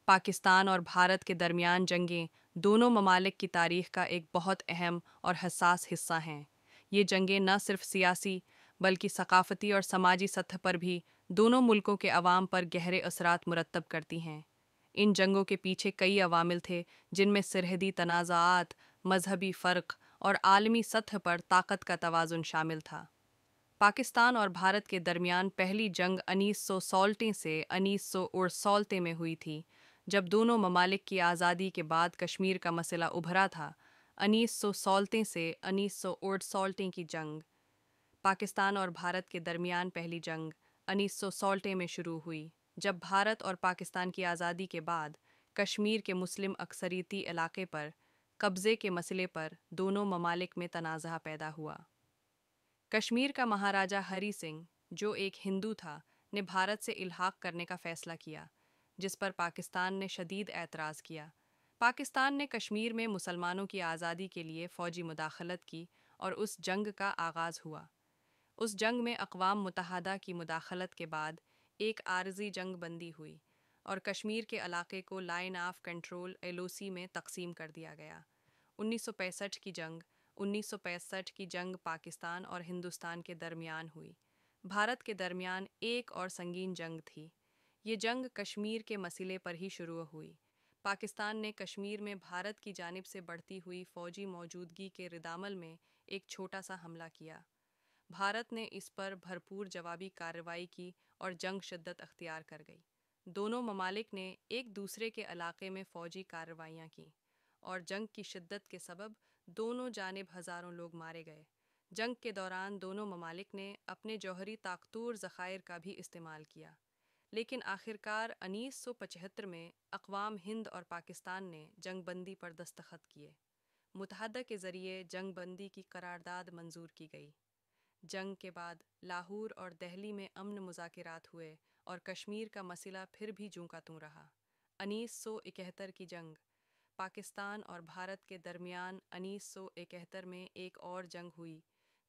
پاکستان اور بھارت کے درمیان جنگیں دونوں ممالک کی تاریخ کا ایک بہت اہم اور حساس حصہ ہیں۔ یہ جنگیں نہ صرف سیاسی بلکہ ثقافتی اور سماجی سطح پر بھی دونوں ملکوں کے عوام پر گہرے اثرات مرتب کرتی ہیں۔ ان جنگوں کے پیچھے کئی عوامل تھے جن میں سرحدی تنازعات، مذہبی فرق اور عالمی سطح پر طاقت کا توازن شامل تھا۔ پاکستان اور بھارت کے درمیان پہلی جنگ 1916 سے 1968 میں ہوئی تھی، جب دونوں ممالک کی آزادی کے بعد کشمیر کا مسئلہ ابھرا تھا۔ 1916 سے 1968 کی جنگ، پاکستان اور بھارت کے درمیان پہلی جنگ 1916 میں شروع ہوئی، جب بھارت اور پاکستان کی آزادی کے بعد کشمیر کے مسلم اکثریتی علاقے پر قبضے کے مسئلے پر دونوں ممالک میں تنازع پیدا ہوا۔ کشمیر کا مہاراجہ ہری سنگھ، جو ایک ہندو تھا، نے بھارت سے الحاق کرنے کا فیصلہ کیا، جس پر پاکستان نے شدید اعتراض کیا۔ پاکستان نے کشمیر میں مسلمانوں کی آزادی کے لیے فوجی مداخلت کی اور اس جنگ کا آغاز ہوا۔ اس جنگ میں اقوام متحدہ کی مداخلت کے بعد ایک عارضی جنگ بندی ہوئی اور کشمیر کے علاقے کو لائن آف کنٹرول LOC میں تقسیم کر دیا گیا۔ 1965 کی جنگ 1965 کی جنگ پاکستان اور ہندوستان کے درمیان ہوئی۔ بھارت کے درمیان ایک اور سنگین جنگ تھی۔ یہ جنگ کشمیر کے مسئلے پر ہی شروع ہوئی۔ پاکستان نے کشمیر میں بھارت کی جانب سے بڑھتی ہوئی فوجی موجودگی کے ردعمل میں ایک چھوٹا سا حملہ کیا۔ بھارت نے اس پر بھرپور جوابی کارروائی کی اور جنگ شدت اختیار کر گئی۔ دونوں ممالک نے ایک دوسرے کے علاقے میں فوجی کارروائیاں کیں اور جنگ کی شدت کے سبب دونوں جانب ہزاروں لوگ مارے گئے۔ جنگ کے دوران دونوں ممالک نے اپنے جوہری طاقتور ذخائر کا بھی استعمال کیا، لیکن آخرکار 1975 میں اقوام ہند اور پاکستان نے جنگ بندی پر دستخط کیے۔ متحدہ کے ذریعے جنگ بندی کی قرارداد منظور کی گئی۔ جنگ کے بعد لاہور اور دہلی میں امن مذاکرات ہوئے اور کشمیر کا مسئلہ پھر بھی جوں کا توں رہا۔ 1971 کی جنگ، پاکستان اور بھارت کے درمیان 1971 میں ایک اور جنگ ہوئی،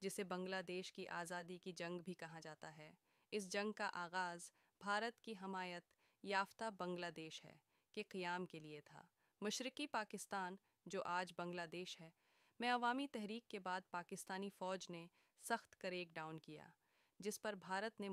جسے بنگلہ دیش کی آزادی کی جنگ بھی کہا جاتا ہے۔ اس جنگ کا آغاز بھارت کی حمایت یافتہ بنگلہ دیش ہے کے قیام کے لیے تھا۔ مشرقی پاکستان، جو آج بنگلہ دیش ہے، میں عوامی تحریک کے بعد پاکستانی فوج نے سخت کریک ڈاؤن کیا، جس پر بھارت نے